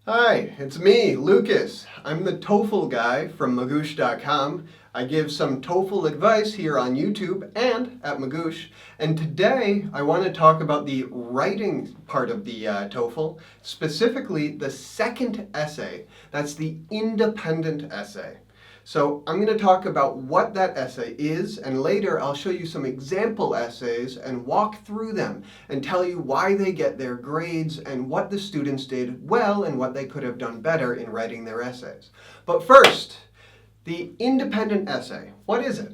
Hi, it's me, Lucas. I'm the TOEFL guy from Magoosh.com. I give some TOEFL advice here on YouTube and at Magoosh. And today I want to talk about the writing part of the TOEFL, specifically the second essay. That's the independent essay. So I'm going to talk about what that essay is, and later I'll show you some example essays and walk through them and tell you why they get their grades and what the students did well and what they could have done better in writing their essays. But first, the independent essay. What is it?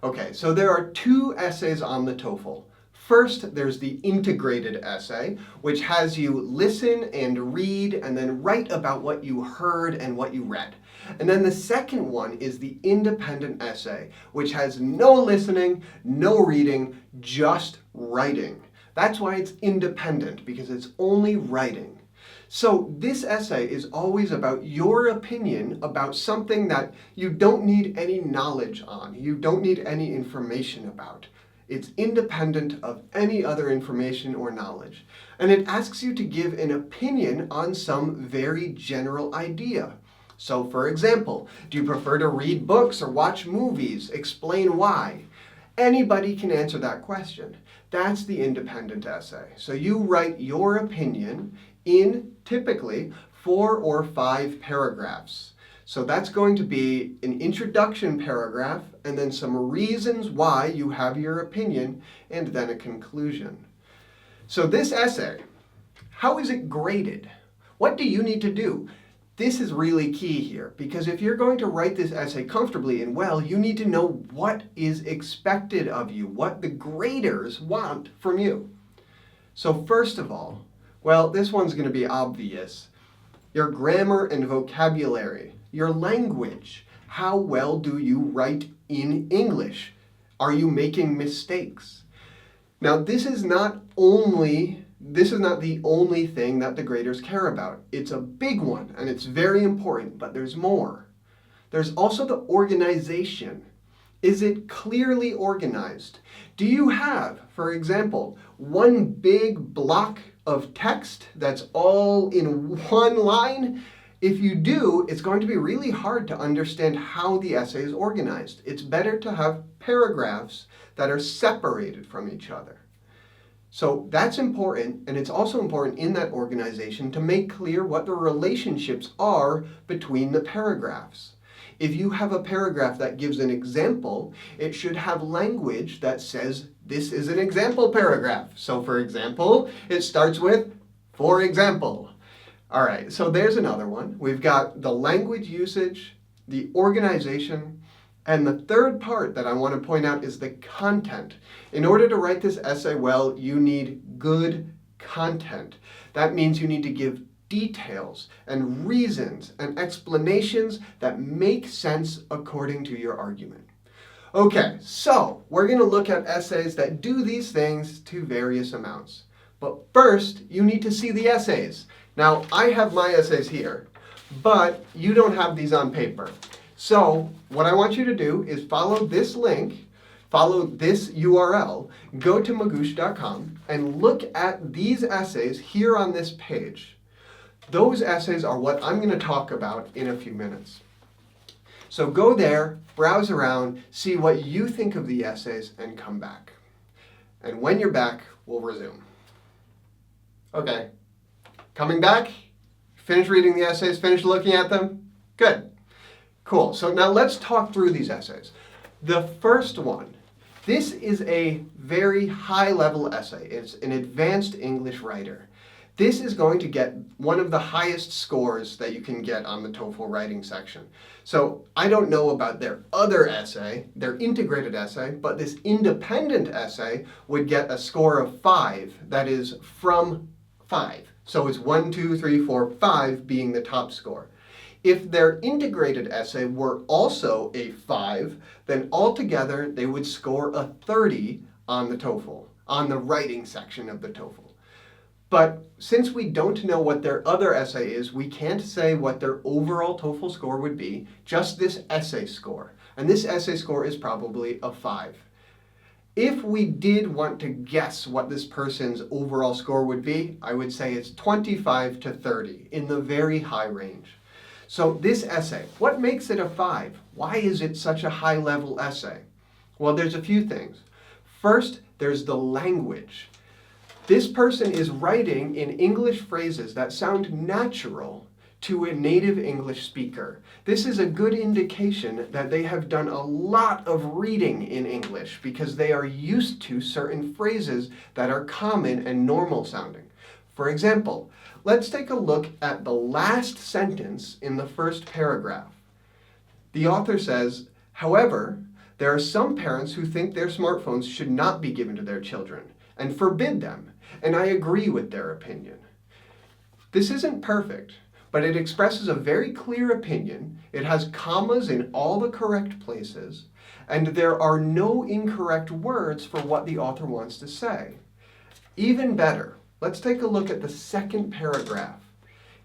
Okay, so there are two essays on the TOEFL. First, there's the integrated essay, which has you listen and read and then write about what you heard and what you read. And then the second one is the independent essay, which has no listening, no reading, just writing. That's why it's independent, because it's only writing. So this essay is always about your opinion about something that you don't need any knowledge on, you don't need any information about. It's independent of any other information or knowledge. And it asks you to give an opinion on some very general idea. So for example, do you prefer to read books or watch movies? Explain why. Anybody can answer that question. That's the independent essay. So you write your opinion in typically 4 or 5 paragraphs. So that's going to be an introduction paragraph and then some reasons why you have your opinion and then a conclusion. So this essay, how is it graded? What do you need to do? This is really key here, because if you're going to write this essay comfortably and well, you need to know what is expected of you, what the graders want from you. So first of all, well, this one's going to be obvious. Your grammar and vocabulary, your language. How well do you write in English? Are you making mistakes? Now, this is not the only thing that the graders care about. It's a big one, and it's very important, but there's more. There's also the organization. Is it clearly organized? Do you have, for example, one big block of text that's all in one line? If you do, it's going to be really hard to understand how the essay is organized. It's better to have paragraphs that are separated from each other. So that's important, and it's also important in that organization to make clear what the relationships are between the paragraphs. If you have a paragraph that gives an example, it should have language that says this is an example paragraph. So for example, it starts with, for example. All right, so there's another one. We've got the language usage, the organization, and the third part that I want to point out is the content. In order to write this essay well, you need good content. That means you need to give details and reasons and explanations that make sense according to your argument. Okay, so we're going to look at essays that do these things to various amounts. But first, you need to see the essays. Now, I have my essays here, but you don't have these on paper. So what I want you to do is follow this link, follow this URL, go to magoosh.com and look at these essays here on this page. Those essays are what I'm going to talk about in a few minutes. So go there, browse around, see what you think of the essays, and come back. And when you're back, we'll resume. Okay, coming back? Finish reading the essays, finish looking at them? Good. Cool, so now let's talk through these essays. The first one, this is a very high-level essay. It's an advanced English writer. This is going to get one of the highest scores that you can get on the TOEFL writing section. So I don't know about their other essay, their integrated essay, but this independent essay would get a score of 5, that is from 5. So it's 1, 2, 3, 4, 5 being the top score. If their integrated essay were also a 5, then altogether they would score a 30 on the TOEFL, on the writing section of the TOEFL. But since we don't know what their other essay is, we can't say what their overall TOEFL score would be, just this essay score. And this essay score is probably a 5. If we did want to guess what this person's overall score would be, I would say it's 25 to 30, in the very high range. So this essay, what makes it a 5? Why is it such a high-level essay? Well, there's a few things. First, there's the language. This person is writing in English phrases that sound natural to a native English speaker. This is a good indication that they have done a lot of reading in English because they are used to certain phrases that are common and normal sounding. For example, let's take a look at the last sentence in the first paragraph. The author says, however, there are some parents who think their smartphones should not be given to their children and forbid them, and I agree with their opinion. This isn't perfect, but it expresses a very clear opinion. It has commas in all the correct places, and there are no incorrect words for what the author wants to say. Even better, let's take a look at the second paragraph.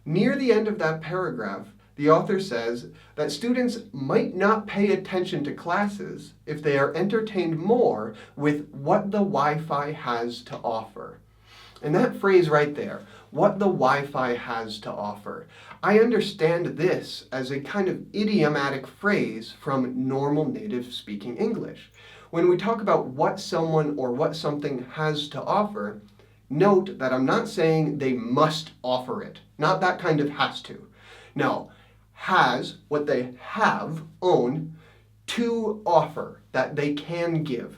Near the end of that paragraph, the author says that students might not pay attention to classes if they are entertained more with what the Wi-Fi has to offer. And that phrase right there, what the Wi-Fi has to offer, I understand this as a kind of idiomatic phrase from normal native speaking English. When we talk about what someone or what something has to offer, note that I'm not saying they must offer it. Not that kind of has to. No, has, what they have, own, to offer, that they can give.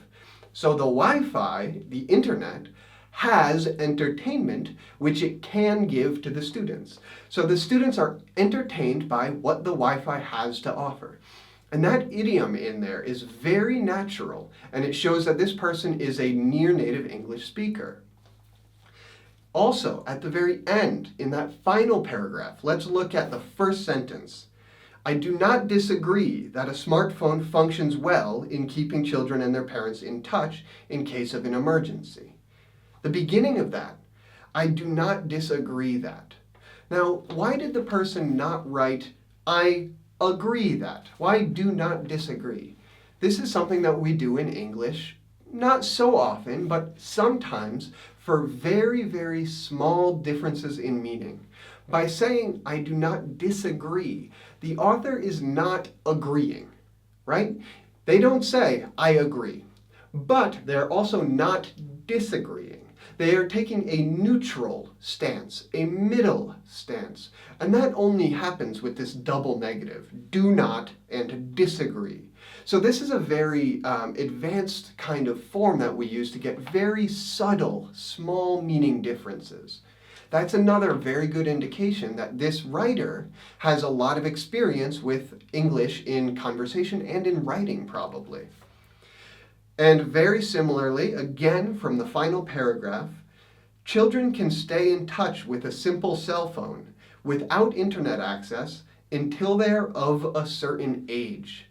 So the Wi-Fi, the internet, has entertainment which it can give to the students. So the students are entertained by what the Wi-Fi has to offer. And that idiom in there is very natural, and it shows that this person is a near native English speaker. Also, at the very end, in that final paragraph, let's look at the first sentence. I do not disagree that a smartphone functions well in keeping children and their parents in touch in case of an emergency. The beginning of that, I do not disagree that. Now, why did the person not write, I agree that? Why do not disagree? This is something that we do in English, not so often, but sometimes for very, very small differences in meaning. By saying, I do not disagree, the author is not agreeing, right? They don't say, I agree, but they're also not disagreeing. They are taking a neutral stance, a middle stance, and that only happens with this double negative, do not and disagree. So this is a very advanced kind of form that we use to get very subtle, small meaning differences. That's another very good indication that this writer has a lot of experience with English in conversation and in writing, probably. And very similarly, again from the final paragraph, children can stay in touch with a simple cell phone without internet access until they are of a certain age.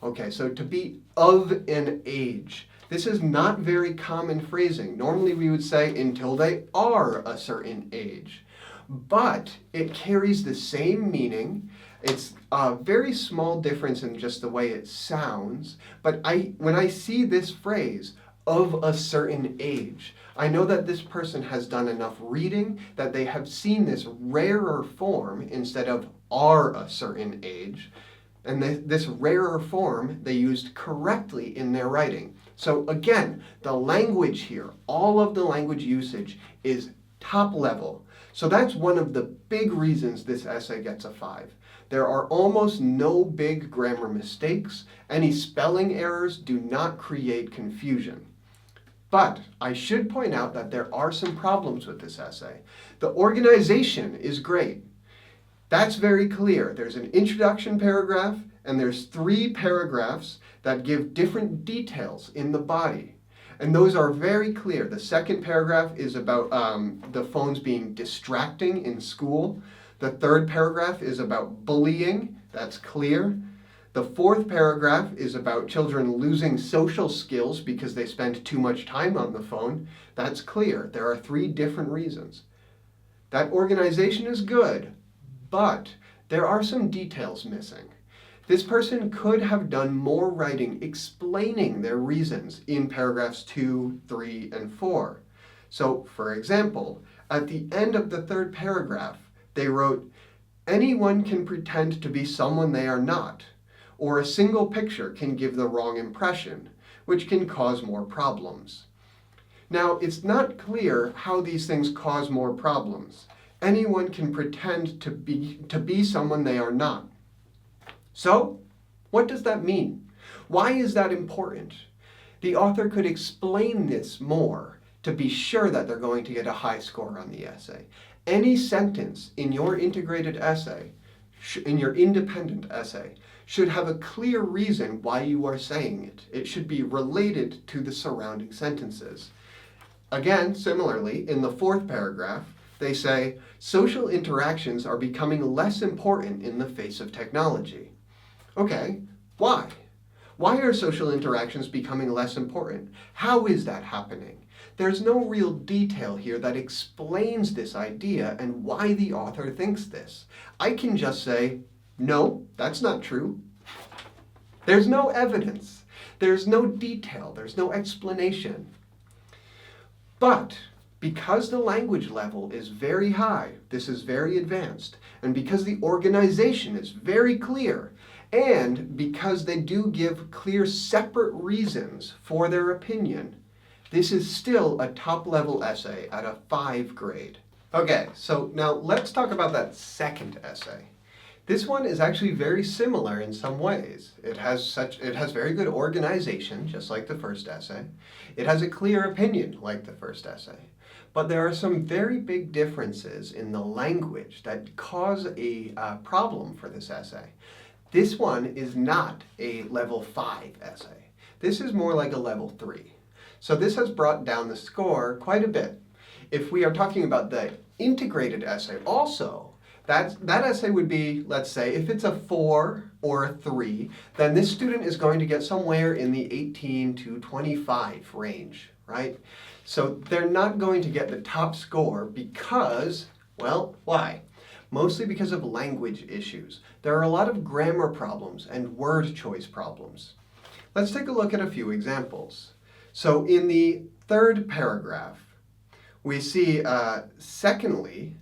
Okay, so to be of an age. This is not very common phrasing. Normally we would say until they are a certain age. But it carries the same meaning. It's a very small difference in just the way it sounds. But when I see this phrase, of a certain age, I know that this person has done enough reading that they have seen this rarer form instead of are a certain age. And this rarer form they used correctly in their writing. So again, the language here, all of the language usage is top level. So that's one of the big reasons this essay gets a 5. There are almost no big grammar mistakes. Any spelling errors do not create confusion. But I should point out that there are some problems with this essay. The organization is great. That's very clear. There's an introduction paragraph, and there's 3 paragraphs that give different details in the body. And those are very clear. The second paragraph is about the phones being distracting in school. The third paragraph is about bullying. That's clear. The fourth paragraph is about children losing social skills because they spend too much time on the phone. That's clear. There are 3 different reasons. That organization is good, but there are some details missing. This person could have done more writing explaining their reasons in paragraphs 2, 3, and 4. So, for example, at the end of the third paragraph, they wrote, "Anyone can pretend to be someone they are not, or a single picture can give the wrong impression, which can cause more problems." Now, it's not clear how these things cause more problems. Anyone can pretend to be someone they are not. So, what does that mean? Why is that important? The author could explain this more to be sure that they're going to get a high score on the essay. Any sentence in your integrated essay, in your independent essay, should have a clear reason why you are saying it. It should be related to the surrounding sentences. Again, similarly, in the fourth paragraph, they say, "Social interactions are becoming less important in the face of technology." Okay, why? Why are social interactions becoming less important? How is that happening? There's no real detail here that explains this idea and why the author thinks this. I can just say, no, that's not true. There's no evidence. There's no detail. There's no explanation. But because the language level is very high, this is very advanced, and because the organization is very clear, and because they do give clear separate reasons for their opinion, this is still a top-level essay at a 5 grade. Okay, so now let's talk about that second essay. This one is actually very similar in some ways. It has very good organization, just like the first essay. It has a clear opinion, like the first essay. But there are some very big differences in the language that cause a problem for this essay. This one is not a level 5 essay. This is more like a level 3. So this has brought down the score quite a bit. If we are talking about the integrated essay also, that essay would be, let's say, if it's a 4 or a 3, then this student is going to get somewhere in the 18 to 25 range, right? So they're not going to get the top score because, well, why? Mostly because of language issues. There are a lot of grammar problems and word choice problems. Let's take a look at a few examples. So in the third paragraph, we see, secondly,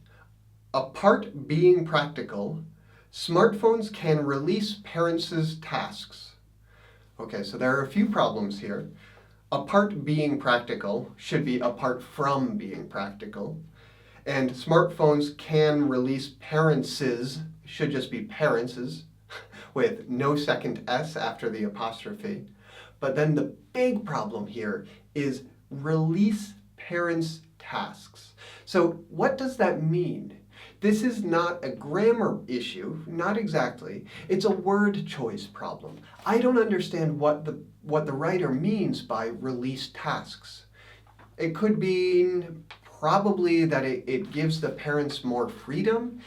apart being practical, smartphones can release parents' tasks. Okay, so there are a few problems here. Apart being practical should be apart from being practical. And smartphones can release parents's, should just be parents's, with no second S after the apostrophe. But then the big problem here is release parents' tasks. So what does that mean? This is not a grammar issue, not exactly. It's a word choice problem. I don't understand what the writer means by release tasks. It could be probably that it gives the parents more freedom.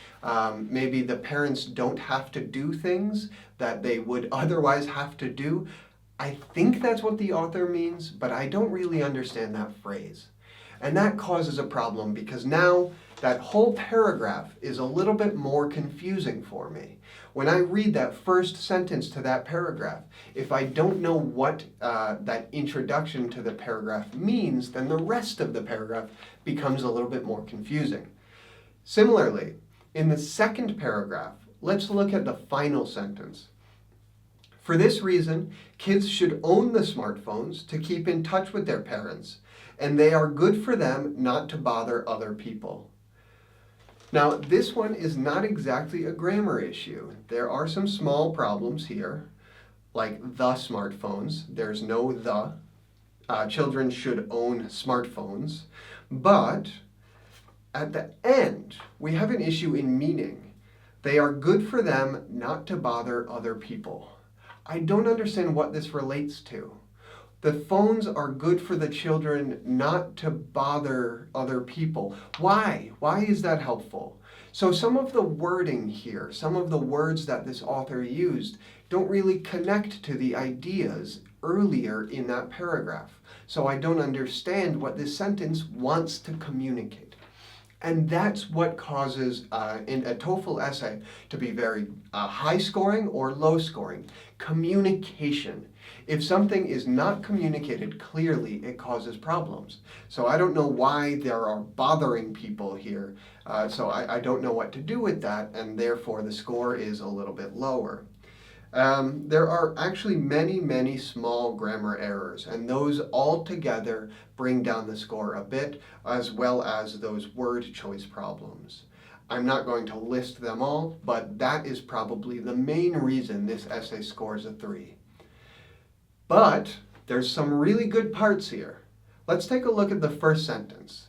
Maybe the parents don't have to do things that they would otherwise have to do. I think that's what the author means, but I don't really understand that phrase. And that causes a problem because now that whole paragraph is a little bit more confusing for me. When I read that first sentence to that paragraph, if I don't know what that introduction to the paragraph means, then the rest of the paragraph becomes a little bit more confusing. Similarly, in the second paragraph, let's look at the final sentence. For this reason, kids should own the smartphones to keep in touch with their parents, and they are good for them not to bother other people. Now, this one is not exactly a grammar issue. There are some small problems here, like the smartphones. There's no the. Children should own smartphones. But at the end, we have an issue in meaning. They are good for them not to bother other people. I don't understand what this relates to. The phones are good for the children not to bother other people. Why? Why is that helpful? So some of the wording here, some of the words that this author used, don't really connect to the ideas earlier in that paragraph. So I don't understand what this sentence wants to communicate. And that's what causes in a TOEFL essay to be very high scoring or low scoring. Communication. If something is not communicated clearly, it causes problems. So I don't know why there are bothering people here. So I don't know what to do with that, and therefore the score is a little bit lower. There are actually many small grammar errors, and those all together bring down the score a bit, as well as those word choice problems. I'm not going to list them all, but that is probably the main reason this essay scores a 3. But there's some really good parts here. Let's take a look at the first sentence.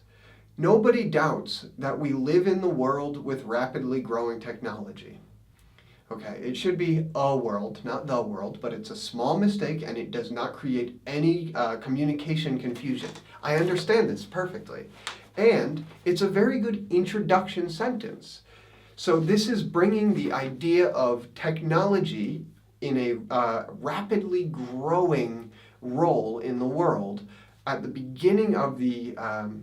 Nobody doubts that we live in the world with rapidly growing technology. Okay, it should be a world, not the world, but it's a small mistake and it does not create any communication confusion. I understand this perfectly. And it's a very good introduction sentence. So this is bringing the idea of technology in a rapidly growing role in the world at the beginning of the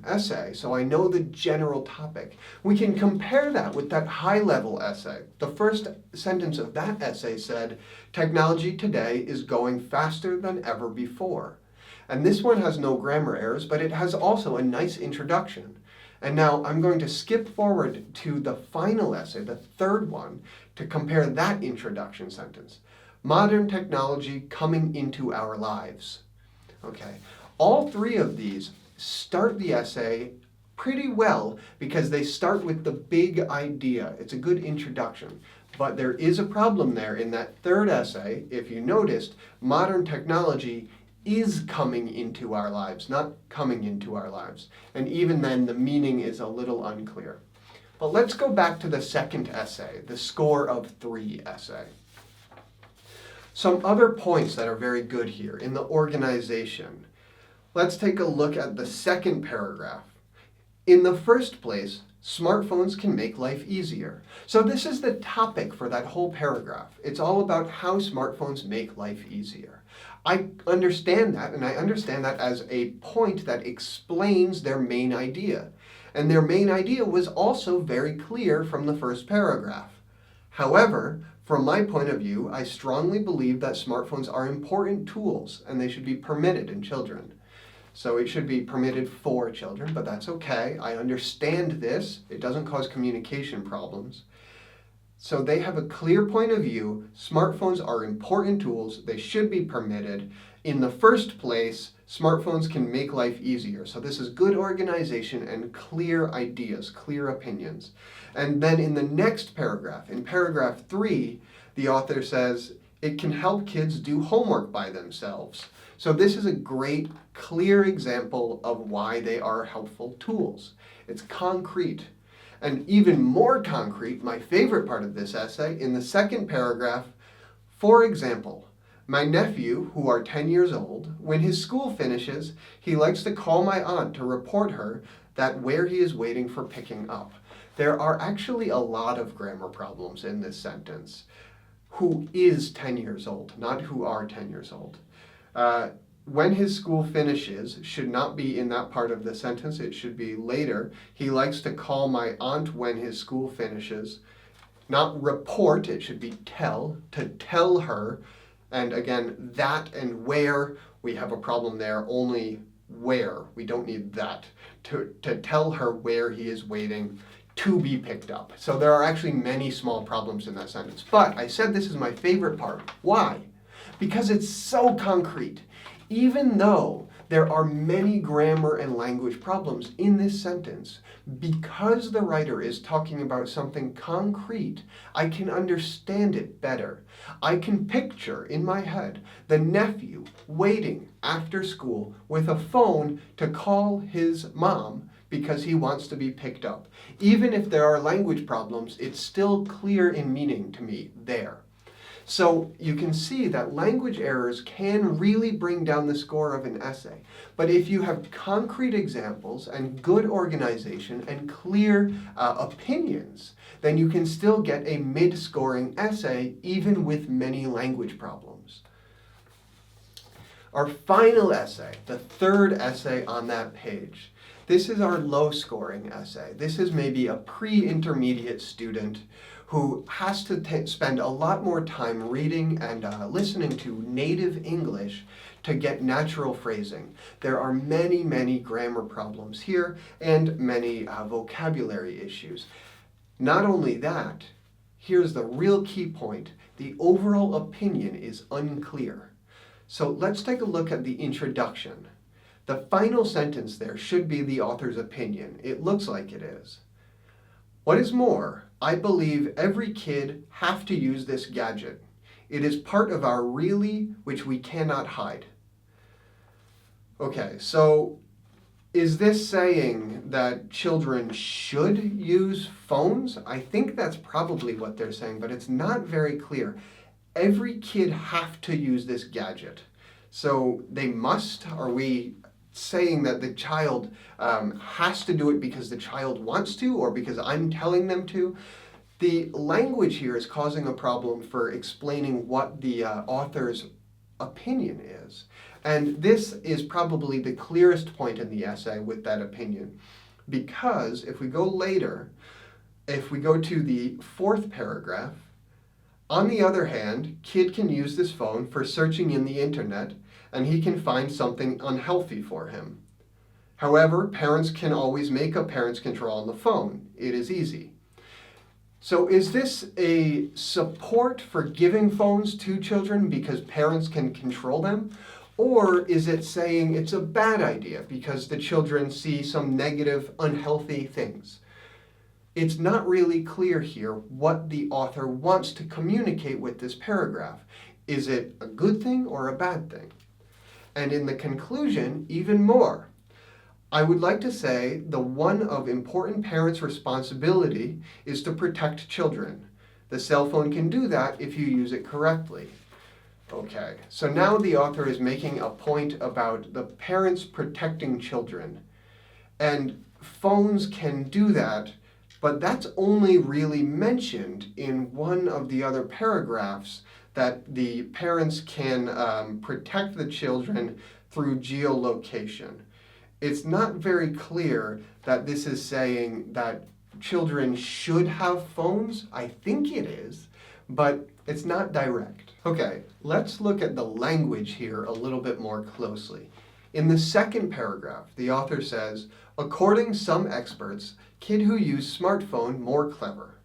essay, so I know the general topic. We can compare that with that high-level essay. The first sentence of that essay said, technology today is going faster than ever before. And this one has no grammar errors, but it has also a nice introduction. And now I'm going to skip forward to the final essay, the third one, to compare that introduction sentence. Modern technology coming into our lives. Okay. All three of these start the essay pretty well because they start with the big idea. It's a good introduction. But there is a problem there in that third essay. If you noticed, modern technology is coming into our lives, not coming into our lives. And even then, the meaning is a little unclear. But let's go back to the second essay, the score of 3 essay. Some other points that are very good here in the organization. Let's take a look at the second paragraph. In the first place, smartphones can make life easier. So this is the topic for that whole paragraph. It's all about how smartphones make life easier. I understand that, and I understand that as a point that explains their main idea. And their main idea was also very clear from the first paragraph. However, from my point of view, I strongly believe that smartphones are important tools and they should be permitted in children. So it should be permitted for children, but that's okay. I understand this. It doesn't cause communication problems. So they have a clear point of view. Smartphones are important tools. They should be permitted. In the first place, smartphones can make life easier. So this is good organization and clear ideas, clear opinions. And then in the next paragraph, in paragraph 3, the author says, it can help kids do homework by themselves. So this is a great, clear example of why they are helpful tools. It's concrete. And even more concrete, my favorite part of this essay, in the second paragraph, for example, my nephew, who are 10 years old, when his school finishes, he likes to call my aunt to report her that where he is waiting for picking up. There are actually a lot of grammar problems in this sentence. Who is 10 years old, not who are 10 years old. When his school finishes should not be in that part of the sentence. It should be later. He likes to call my aunt when his school finishes. Not report, it should be tell, to tell her. And again, that and where, we have a problem there, only where. We don't need that. To tell her where he is waiting to be picked up. So there are actually many small problems in that sentence. But I said this is my favorite part. Why? Because it's so concrete. Even though there are many grammar and language problems in this sentence, because the writer is talking about something concrete, I can understand it better. I can picture in my head the nephew waiting after school with a phone to call his mom because he wants to be picked up. Even if there are language problems, it's still clear in meaning to me there. So you can see that language errors can really bring down the score of an essay. But if you have concrete examples and good organization and clear opinions, then you can still get a mid-scoring essay even with many language problems. Our final essay, the third essay on that page. This is our low-scoring essay. This is maybe a pre-intermediate student who has to spend a lot more time reading and listening to native English to get natural phrasing. There are many, many grammar problems here and many vocabulary issues. Not only that, here's the real key point. The overall opinion is unclear. So let's take a look at the introduction. The final sentence there should be the author's opinion. It looks like it is. What is more, I believe every kid have to use this gadget. It is part of our really which we cannot hide. Okay, so is this saying that children should use phones? I think that's probably what they're saying, but it's not very clear. Every kid have to use this gadget. So they must? Are we saying that the child has to do it because the child wants to or because I'm telling them to? The language here is causing a problem for explaining what the author's opinion is. And this is probably the clearest point in the essay with that opinion. Because if we go later, if we go to the fourth paragraph, on the other hand, kid can use this phone for searching in the internet and he can find something unhealthy for him. However, parents can always make a parent's control on the phone. It is easy. So is this a support for giving phones to children because parents can control them? Or is it saying it's a bad idea because the children see some negative, unhealthy things? It's not really clear here what the author wants to communicate with this paragraph. Is it a good thing or a bad thing? And in the conclusion, even more. I would like to say the one of important parents' responsibility is to protect children. The cell phone can do that if you use it correctly. Okay, so now the author is making a point about the parents protecting children. And phones can do that, but that's only really mentioned in one of the other paragraphs, that the parents can protect the children through geolocation. It's not very clear that this is saying that children should have phones. I think it is, but it's not direct. Okay, let's look at the language here a little bit more closely. In the second paragraph, the author says, according some experts, kid who use smartphone more clever.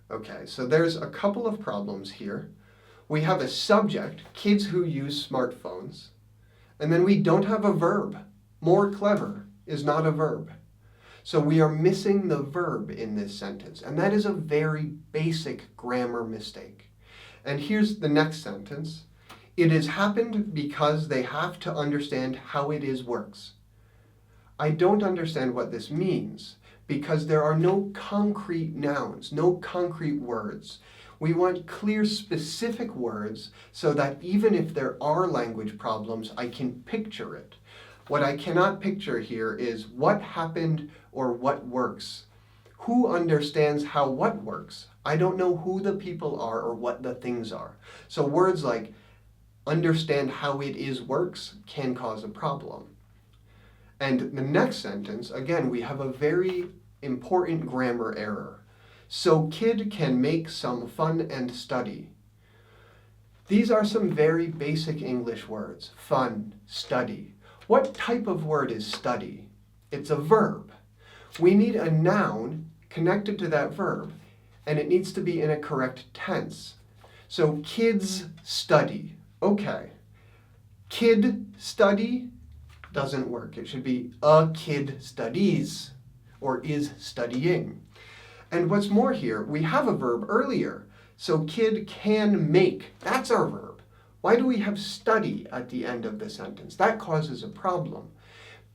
Okay, so there's a couple of problems here. We have a subject, kids who use smartphones, and then we don't have a verb. More clever is not a verb. So we are missing the verb in this sentence, and that is a very basic grammar mistake. And here's the next sentence. It has happened because they have to understand how it is works. I don't understand what this means because there are no concrete nouns, no concrete words. We want clear, specific words so that even if there are language problems, I can picture it. What I cannot picture here is what happened or what works. Who understands how what works? I don't know who the people are or what the things are. So words like understand how it is works can cause a problem. And the next sentence, again, we have a very important grammar error. So kid can make some fun and study. These are some very basic English words. Fun, study. What type of word is study? It's a verb. We need a noun connected to that verb, and it needs to be in a correct tense. So kids study. Okay. Kid study doesn't work. It should be a kid studies or is studying. And what's more here, we have a verb earlier. So kid can make. That's our verb. Why do we have study at the end of the sentence? That causes a problem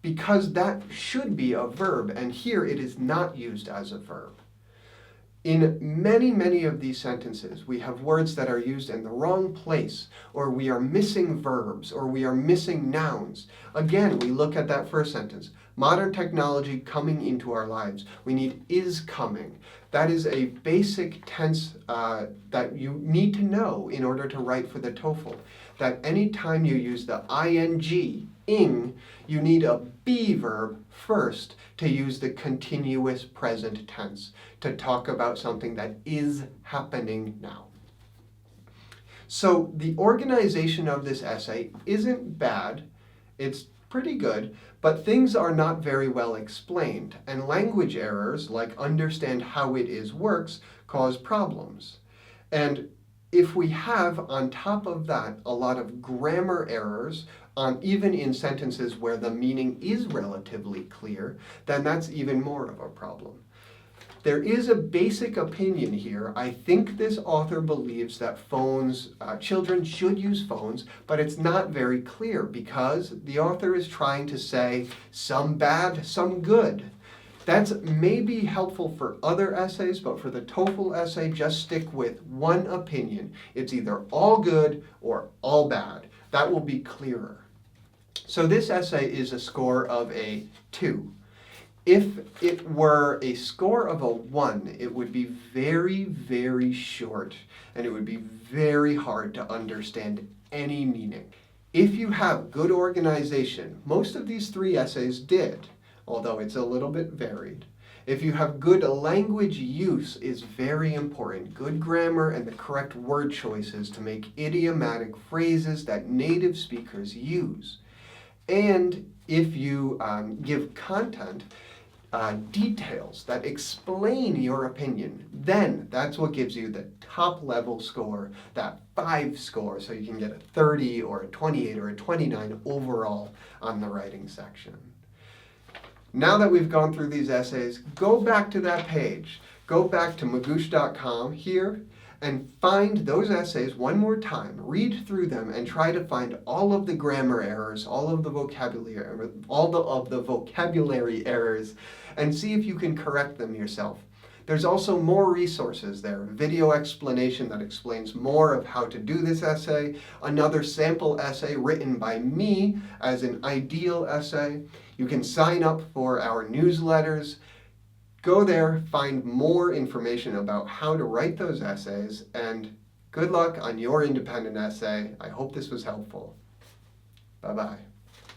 because that should be a verb, and here it is not used as a verb. In many, many of these sentences, we have words that are used in the wrong place, or we are missing verbs, or we are missing nouns. Again, we look at that first sentence. Modern technology coming into our lives. We need is coming. That is a basic tense that you need to know in order to write for the TOEFL. That anytime you use the ing, you need a be verb first to use the continuous present tense to talk about something that is happening now. So the organization of this essay isn't bad. It's pretty good, but things are not very well explained, and language errors, like understand how it is works, cause problems. And if we have, on top of that, a lot of grammar errors, even in sentences where the meaning is relatively clear, then that's even more of a problem. There is a basic opinion here. I think this author believes that children should use phones, but it's not very clear because the author is trying to say some bad, some good. That's maybe helpful for other essays, but for the TOEFL essay, just stick with one opinion. It's either all good or all bad. That will be clearer. So this essay is a score of a 2. If it were a score of a 1, it would be very, very short, and it would be very hard to understand any meaning. If you have good organization, most of these 3 essays did, although it's a little bit varied. If you have good language use is very important. Good grammar and the correct word choices to make idiomatic phrases that native speakers use. And if you give content, details that explain your opinion, then that's what gives you the top level score, that 5 score, so you can get a 30 or a 28 or a 29 overall on the writing section. Now that we've gone through these essays, go back to that page. Go back to magoosh.com here and find those essays one more time. Read through them and try to find all of the grammar errors, all of the vocabulary errors, and see if you can correct them yourself. There's also more resources there. Video explanation that explains more of how to do this essay, another sample essay written by me as an ideal essay. You can sign up for our newsletters. Go there, find more information about how to write those essays, and good luck on your independent essay. I hope this was helpful. Bye-bye.